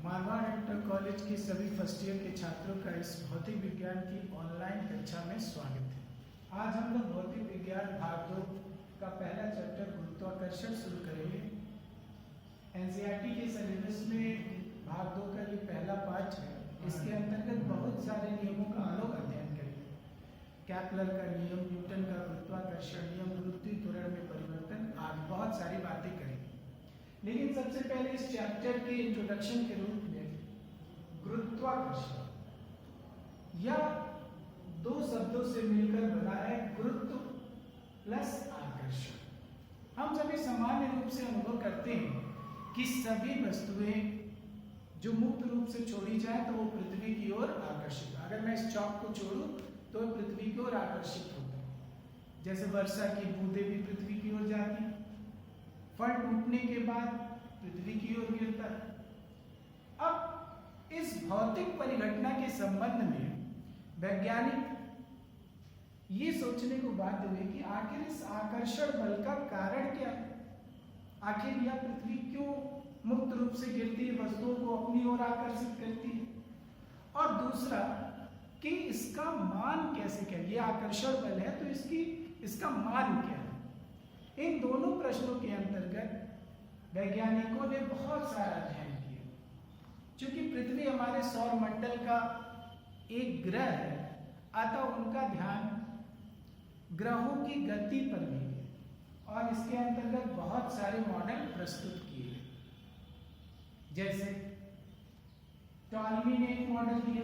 Marwar inter college के सभी first year के छात्रों का इस भौतिक विज्ञान की ऑनलाइन कक्षा में स्वागत है। आज हम लोग भौतिक विज्ञान भाग 2 का पहला चैप्टर गुरुत्वाकर्षण शुरू करेंगे। एनसीईआरटी के सिलेबस में भाग 2 का ये पहला पार्ट है। इसके अंतर्गत बहुत सारे नियमों का हम लोग अध्ययन करेंगे। कैपलर का नियम, न्यूटन का गुरुत्वाकर्षण नियम, गुरुत्वीय त्वरण में परिवर्तन, आदि बहुत सारी बातें करेंगे। लेकिन सबसे पहले इस चैप्टर के इंट्रोडक्शन के रूप में गुरुत्वाकर्षण या दो शब्दों से मिलकर बना है गुरुत्व प्लस आकर्षण। हम सभी सामान्य रूप से अनुभव करते हैं कि सभी वस्तुएं जो मुक्त रूप से छोड़ी जाए तो वो पृथ्वी की ओर आकर्षित, अगर मैं इस चौक को छोड़ूं तो पृथ्वी की ओर आकर्षित होते हैं। जैसे वर्षा की बूंदें भी पृथ्वी की ओर जाती, फल टूटने के बाद पृथ्वी की ओर गिरता है। अब इस भौतिक परिघटना के संबंध में वैज्ञानिक ये सोचने को बाध्य हुए कि आखिर इस आकर्षण बल का कारण क्या है। आखिर यह पृथ्वी क्यों मुक्त रूप से गिरती है, वस्तुओं को अपनी ओर आकर्षित करती है, और दूसरा कि इसका मान कैसे, क्या ये आकर्षण बल है तो इसका मान क्या है। इन दोनों प्रश्नों के अंतर्गत वैज्ञानिकों ने बहुत सारा अध्ययन किया। चूंकि पृथ्वी हमारे सौर मंडल का एक ग्रह है, अतः उनका ध्यान ग्रहों की गति पर भी है और इसके अंतर्गत बहुत सारे मॉडल प्रस्तुत किए गए। जैसे टॉलमी ने एक मॉडल दिया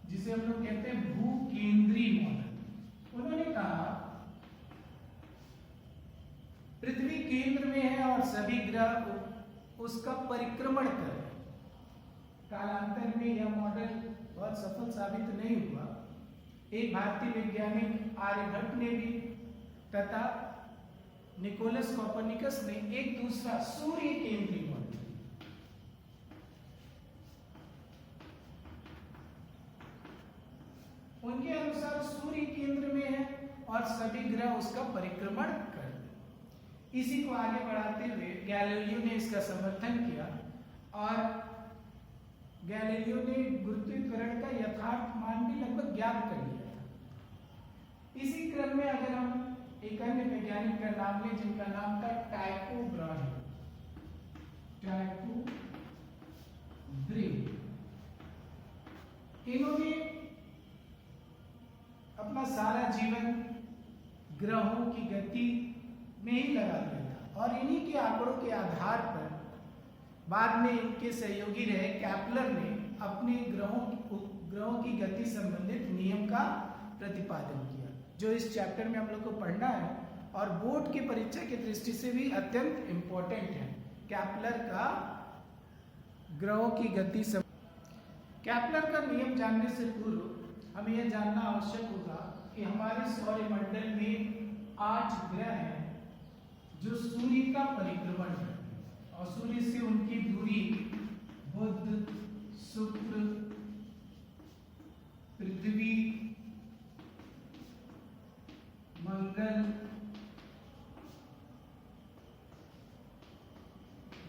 जिसे हम लोग कहते हैं भूकेंद्रीय मॉडल। उन्होंने कहा पृथ्वी केंद्र में है और सभी ग्रह उसका परिक्रमण कर रहे हैं। कालांतर में यह मॉडल बहुत सफल साबित नहीं हुआ। एक भारतीय वैज्ञानिक आर्यभट्ट ने भी तथा निकोलस कोपर्निकस ने एक दूसरा सूर्य केंद्रीय मॉडल। उनके अनुसार सूर्य केंद्र में है और सभी ग्रह उसका परिक्रमण कर रहे हैं। इसी को आगे बढ़ाते हुए गैलीलियो ने इसका समर्थन किया और गैलीलियो ने गुरुत्वीय त्वरण का यथार्थ मान भी लगभग ज्ञात कर लिया था। इसी क्रम में अगर हम एक अन्य वैज्ञानिक का नाम लें जिनका नाम था टाइको ब्राहे, टाइको ब्रे, इन्होंने अपना सारा जीवन ग्रहों की गति में ही लगा दिया था और इन्हीं के आंकड़ों के आधार पर बाद में इनके सहयोगी रहे कैपलर ने अपने ग्रहों की गति संबंधित नियम का प्रतिपादन किया, जो इस चैप्टर में हम लोग को पढ़ना है और बोर्ड की परीक्षा की दृष्टि से भी अत्यंत इंपॉर्टेंट है। कैपलर का ग्रहों की गति कैपलर का नियम जानने से पूर्व हमें यह जानना आवश्यक होगा कि हमारे सौरमंडल में 8 ग्रह हैं जो सूर्य का परिक्रमण करते हैं और सूर्य से उनकी दूरी बुध, शुक्र, पृथ्वी, मंगल,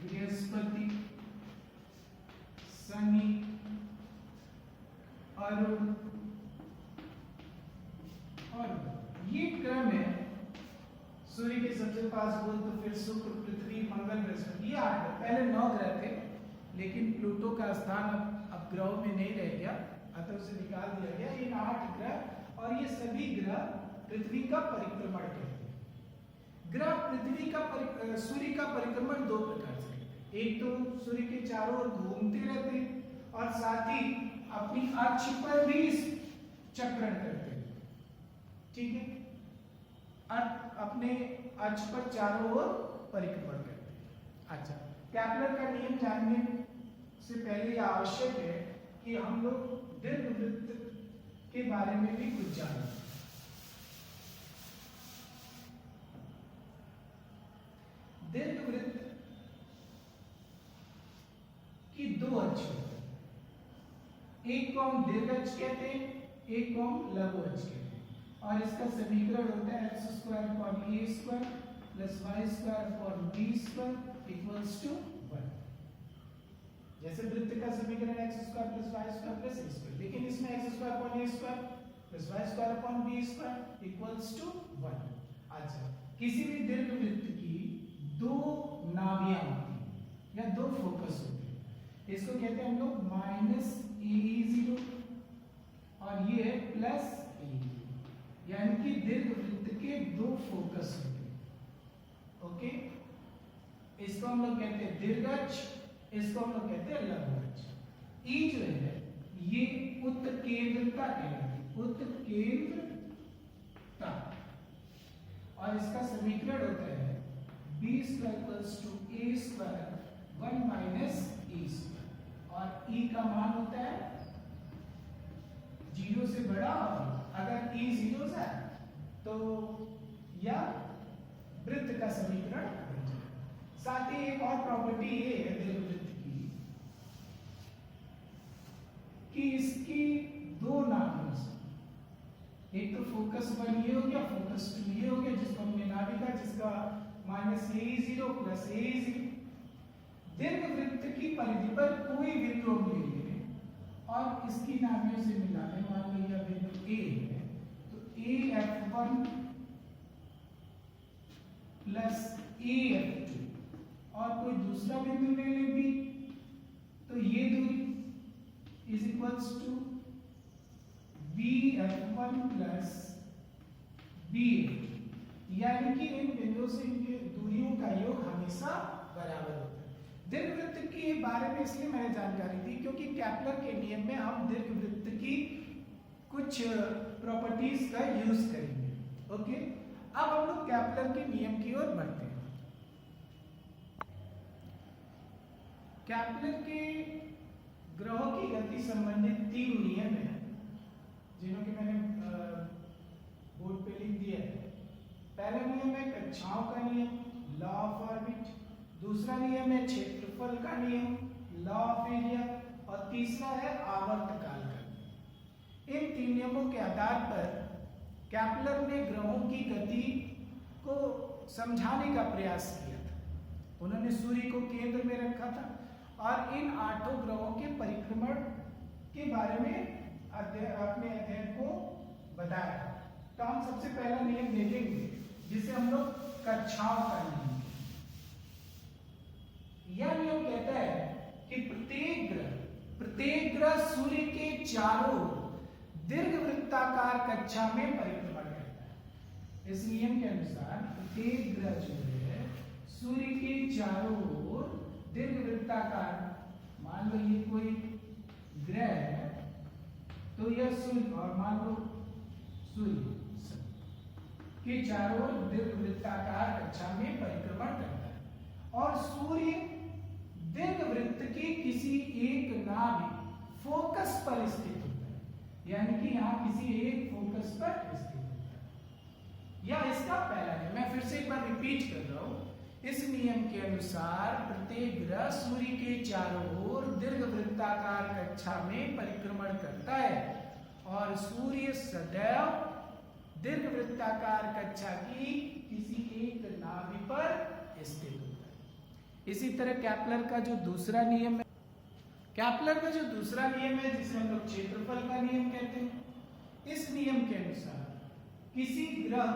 बृहस्पति, शनि, अरुण और ये क्रम है। सूर्य के सबसे पास बुध, तो फिर शुक्र, पृथ्वी, मंगल, बृहस्पति, ये 8 ग्रह। पहले 9 ग्रह थे लेकिन प्लूटो का स्थान अब ग्रहों में नहीं रह गया, अतः उसे निकाल दिया गया। इन 8 ग्रह और ये सभी ग्रह पृथ्वी का परिक्रमण करते हैं। ग्रह पृथ्वी का सूर्य का परिक्रमण 2 प्रकार से करते हैं। एक तो सूर्य के चारों ओर घूमते रहते हैं और साथ ही अपनी अक्ष पर भी चक्रण करते हैं। ठीक है, अपने अक्ष पर चारों ओर परिक्रमण करते हैं। अच्छा, कैपलर का नियम जानने से पहले यह आवश्यक है कि हम लोग दीर्घवृत्त के बारे में भी कुछ जानें। दीर्घवृत्त की 2 अक्ष होते हैं, एक को हम दीर्घ अक्ष कहते हैं, एक को हम लघु अक्ष कहते हैं और इसका समीकरण होता है x² upon a² plus y² upon b² equals to 1। जैसे वृत्त का समीकरण x square plus Y square plus A square, लेकिन इसमें x square upon A square plus Y square upon B square equals to 1। अच्छा, किसी भी दीर्घवृत्त की दो नाभियां होती हैं या दो फोकस होते हैं, इसको कहते हैं हम लोग माइनस ए0 और ये है प्लस ए0, यानी कि दीर्घवृत्त के दो फोकस होते हैं। ओके, इसको हम लोग कहते हैं दीर्घच, इसको हम लोग कहते हैं लघुच। ई जो है ये उत्केंद्रता कहलाती है, उत्केंद्रता, और इसका समीकरण होता है b square equals to a square 1 minus e square, और e का मान होता है 0 से बड़ा, और अगर e 0 से तो यह वृत्त का समीकरण बन जाएगा। साथ ही एक और प्रॉपर्टी ये है दीर्घवृत्त की कि इसकी दो नाभियों से, एक तो फोकस 1 ये हो गया, फोकस 2 ये हो गया, जिसको हमने नाभिका जिसका माइनस ए0 प्लस ए0, दीर्घवृत्त की परिधि पर कोई बिंदु हम ले लें और इसकी नाभियों से मिला लें, मान लो यह बिंदु ए है, तो AF1 प्लस AF2, और कोई दूसरा बिंदु ले लें B, तो ये दूरी is equals to BF1 plus BF2, यानी कि इन बिंदुओं से इनके दूरियों का योग हमेशा बराबर होता है। दीर्घवृत्त के बारे में इसलिए मैंने जानकारी दी क्योंकि कैपलर के नियम में हम दीर्घवृत्त की कुछ प्रॉपर्टीज का यूज करेंगे। ओके, अब हम लोग कैपलर के नियम की ओर बढ़ते हैं। कैपलर के ग्रहों की गति संबंधित 3 नियम हैं, जिन्हों की मैंने बोर्ड पे लिख दिया है। पहला नियम है कक्षाओं का नियम, लॉ ऑफ ऑर्बिट। दूसरा नियम है क्षेत्रफल का नियम, लॉ ऑफ एरिया, और तीसरा है आवर्तकाल का नियम। इन 3 नियमों के आधार पर कैपलर ने ग्रहों की गति को समझाने का प्रयास किया था। उन्होंने सूर्य को केंद्र में रखा था और इन 8 ग्रहों के परिक्रमण के बारे में अपने अध्ययन को बताया। तो हम सबसे पहला नियम देखेंगे जिसे हम लोग कक्षाओं का नियम। यह नियम कहता है कि प्रत्येक ग्रह सूर्य के चारों दीर्घवृत्ताकार कक्षा में परिक्रमण करता है। इस नियम के अनुसार प्रत्येक ग्रह जो है सूर्य के चारों ओर दीर्घवृत्ताकार, मान लो ये कोई ग्रह है तो यह सूर्य, और मान लो सूर्य के चारों ओर दीर्घवृत्ताकार कक्षा में परिक्रमण करता है, और सूर्य दीर्घवृत्त के किसी एक नाभिक फोकस पर स्थित होता है, यानी कि यहाँ किसी एक फोकस पर स्थित होता है। यह इसका पहला नियम। मैं फिर से एक बार रिपीट कर रहा हूं। इस नियम के अनुसार प्रत्येक ग्रह सूर्य के चारों ओर दीर्घवृत्ताकार कक्षा में परिक्रमण करता है और सूर्य सदैव दीर्घवृत्ताकार कक्षा की किसी एक नाभि पर स्थित होता है। इसी तरह कैपलर का जो दूसरा नियम है, जिसे हम लोग क्षेत्रफल का नियम कहते हैं, इस नियम के अनुसार किसी ग्रह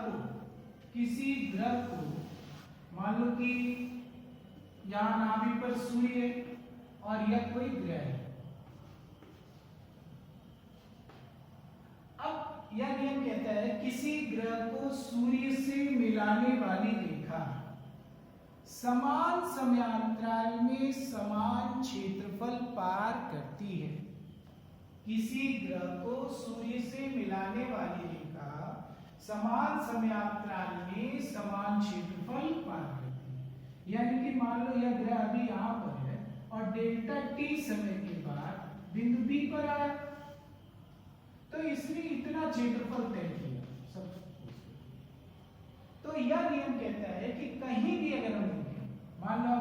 को मान लो कि यहाँ नाभि पर सूर्य है और यह कोई ग्रह है। अब यह नियम कहता है किसी ग्रह को सूर्य से मिलाने वाली रेखा समान समयांतराल में समान क्षेत्रफल पार करती है। किसी ग्रह को सूर्य से मिलाने वाली रेखा समान समयांतराल में समान क्षेत्रफल पार करती है। यानी कि मान लो यह ग्रह अभी यहाँ पर है और डेल्टा टी समय के बाद बिंदु बी पर आया, तो इसने इतना क्षेत्रफल तय किया सब। तो यह नियम कहता है कि कहीं भी अगर हम देखें, मान लो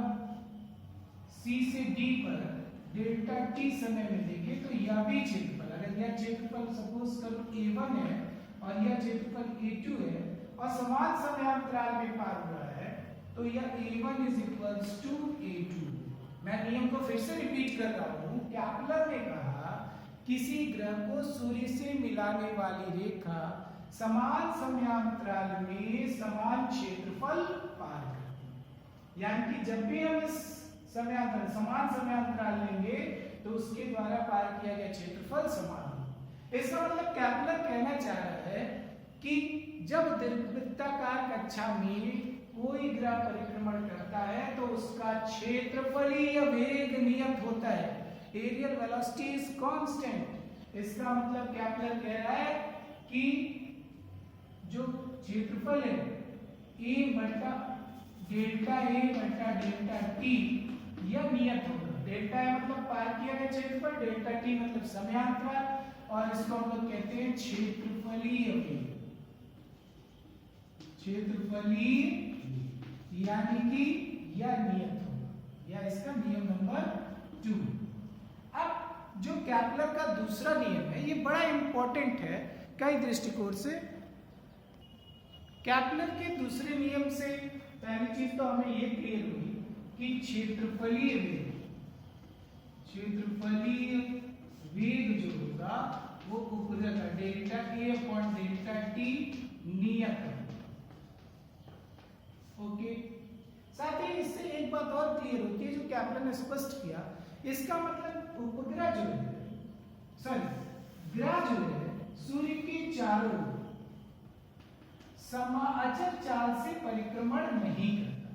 सी से डी पर डेल्टा टी समय में देखें, तो यह भी क्षेत्रफल, अगर यह क्षेत्रफल सपोज करो A1 है और यह क्षेत्रफल A2 है और समान समयांतराल में पार हुआ है, तो यह A1 is equals to A2। मैं नियम को फिर से रिपीट कर रहा हूं। कैपलर ने कहा किसी ग्रह को सूर्य से मिलाने वाली रेखा समान समयांतराल में समान क्षेत्रफल पार करती है। यानी कि जब भी हम इस समान समयांतराल लेंगे तो उसके द्वारा पार किया गया क्षेत्रफल समान हो। इसका मतलब कैपलर कहना चाह रहा है कि जब दीर्घवृत्ताकार कक्षा में कोई ग्रह परिक्रमण करता है तो उसका क्षेत्रफलीय वेग नियत होता है। Areal velocity is constant. इसका मतलब कैपलर कह रहा है कि जो क्षेत्रफल है A बटा डेल्टा A बटा डेल्टा T यह नियत होगा। डेल्टा A मतलब पार किया गया क्षेत्रफल, डेल्टा T मतलब समयांतराल और इसको हम लोग कहते हैं क्षेत्रफलीय वेग। क्षेत्रफलीय यानी कि यह नियत होगा, यह इसका नियम नंबर 2। अब जो कैपलर का दूसरा नियम है ये बड़ा इंपॉर्टेंट है कई दृष्टिकोण से। कैपलर के दूसरे नियम से पहली चीज तो हमें ये क्लियर हुई कि क्षेत्रफलीय वेग जो होगा वो उपग्रह का delta A upon delta T नियत है। ओके, साथ ही इससे एक बात और क्लियर होती है जो कैपलर ने स्पष्ट किया। इसका मतलब उपग्रह जो है ग्रह जो है सूर्य के चारों समाअचल चाल से परिक्रमण नहीं करता,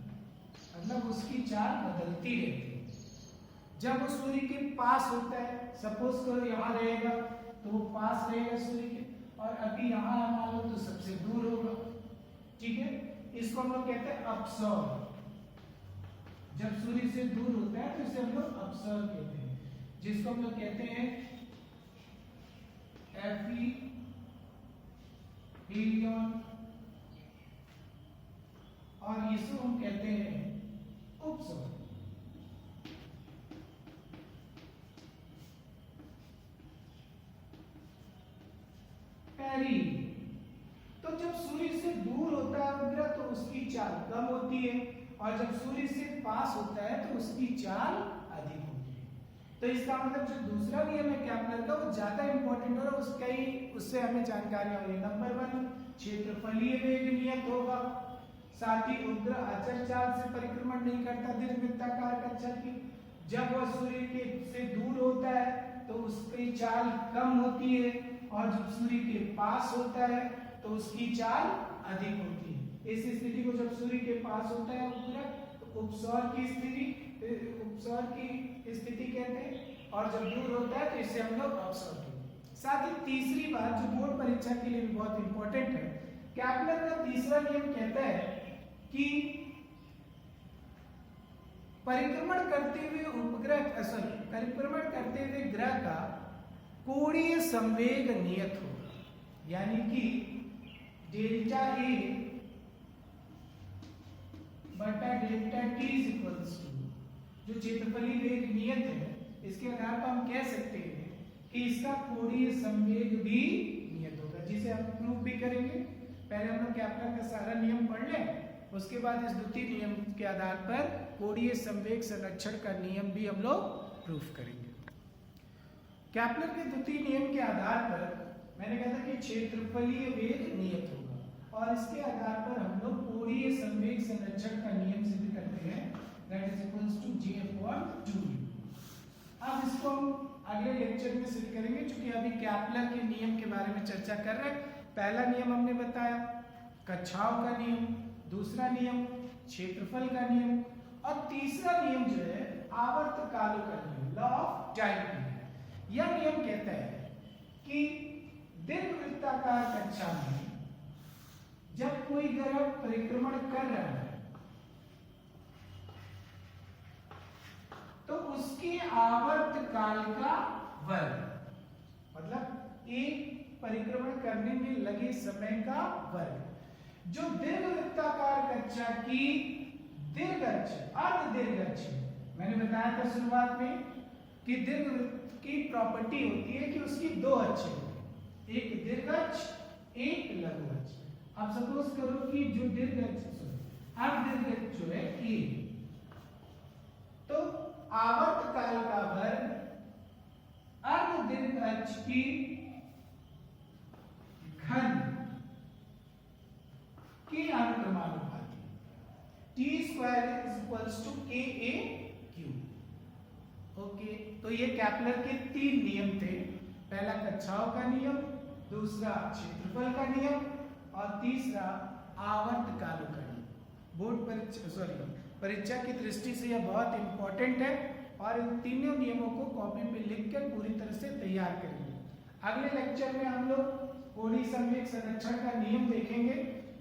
मतलब उसकी चाल बदलती रहती है। जब वो सूर्य के पास होता है, सपोज करो यहाँ रहेगा तो वो पास रहेगा सूर्य के, और अभी यहाँ मान लो तो सबसे दूर होगा। ठीक है, इसको हम लोग कहते हैं अपसर्व। जब सूर्य से दूर होता है तो इसे हम लोग अपसर्व कहते हैं, जिसको हम लोग कहते हैं एफिलियन, और इसको हम कहते हैं उपसर्व। पेरी, तो जब सूर्य से दूर होता है उपग्रह तो उसकी चाल कम होती है, और जब सूर्य से पास होता है तो उसकी चाल अधिक होती है। तो इसका मतलब जो दूसरा नियम है कैपलर का वो ज्यादा इंपॉर्टेंट है, उससे हमें जानकारी होगी। नंबर 1 क्षेत्रफलीय वेग नियत होगा, साथ ही उपग्रह अचल चाल से परिक्रमण नहीं करता दीर्घवृत्ताकार कक्षा की। जब वह सूर्य के से दूर होता है तो उसकी चाल कम होती है, और जब सूर्य के पास होता है तो उसकी चाल अधिक होती है। इस स्थिति को जब सूर्य के पास होता है उपग्रह तो उपसौर की स्थिति कहते हैं, और जब दूर होता है तो इसे हम लोग अपसौर कहते हैं। साथ ही तीसरी बात जो बोर्ड परीक्षा के लिए भी बहुत इंपॉर्टेंट है, कैपलर का तीसरा नियम कहता है कि परिक्रमण करते हुए ग्रह का कोणीय संवेग नियत होगा। यानी कि डेल्टा A बटा delta T is equals to, जो क्षेत्रफलीय वेग नियत है, इसके आधार पर हम कह सकते हैं कि इसका कोणीय संवेग भी नियत होगा, जिसे हम प्रूव भी करेंगे। पहले हम लोग कैपलर का सारा नियम पढ़ लें, उसके बाद इस द्वितीय नियम के आधार पर कोणीय संवेग संरक्षण का नियम भी हम लोग प्रूफ करेंगे। कैपलर के द्वितीय नियम के आधार पर मैंने कहा था कि क्षेत्रफलीय वेग नियत होगा, और इसके आधार पर हम लोग कोणीय संवेग संरक्षण का नियम सिद्ध करते हैं, that is equals to G upon 2U। अब इसको हम अगले लेक्चर में सिद्ध करेंगे, क्योंकि अभी कैपलर के नियम के बारे में चर्चा कर रहे हैं। पहला नियम हमने बताया कक्षाओं का नियम, दूसरा नियम क्षेत्रफल का नियम, और तीसरा नियम जो है आवर्तकालों का नियम, लॉ ऑफ टाइम। यह नियम कहता है कि दीर्घवृत्ताकार कक्षा में जब कोई ग्रह परिक्रमण कर रहा है तो उसके आवर्तकाल का वर्ग, मतलब एक परिक्रमण करने में लगे समय का वर्ग, जो दीर्घवृत्ताकार कक्षा की दीर्घअक्ष अर्धदीर्घअक्ष, मैंने बताया था शुरुआत में कि दीर्घवृत्त की प्रॉपर्टी होती है कि उसकी दो अक्ष होते हैं, एक दीर्घअक्ष एक लघु अक्ष। अब सपोज करो कि जो दीर्घअक्ष अर्धदीर्घ जो है ए, तो आवर्त काल का वर्ग अर्धदीर्घ अक्ष की घन के अनुक्रमानुपाती, T square is equals to K A Q. Okay, तो ये केपलर के 3 नियम थे। पहला कक्षाओं का नियम, दूसरा क्षेत्रफल का नियम और तीसरा आवर्त कालों का नियम। बोर्ड परीक्षा की दृष्टि से यह बहुत इंपॉर्टेंट है और इन तीनों नियमों को कॉपी पे लिखकर पूरी तरह से तैयार करेंगे। अगले लेक्चर में हम लोग कोणीय संवेग संरक्षण का नियम देखेंगे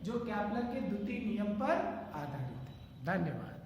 जो केपलर के द्वितीय नियम पर आधारित है। धन्यवाद।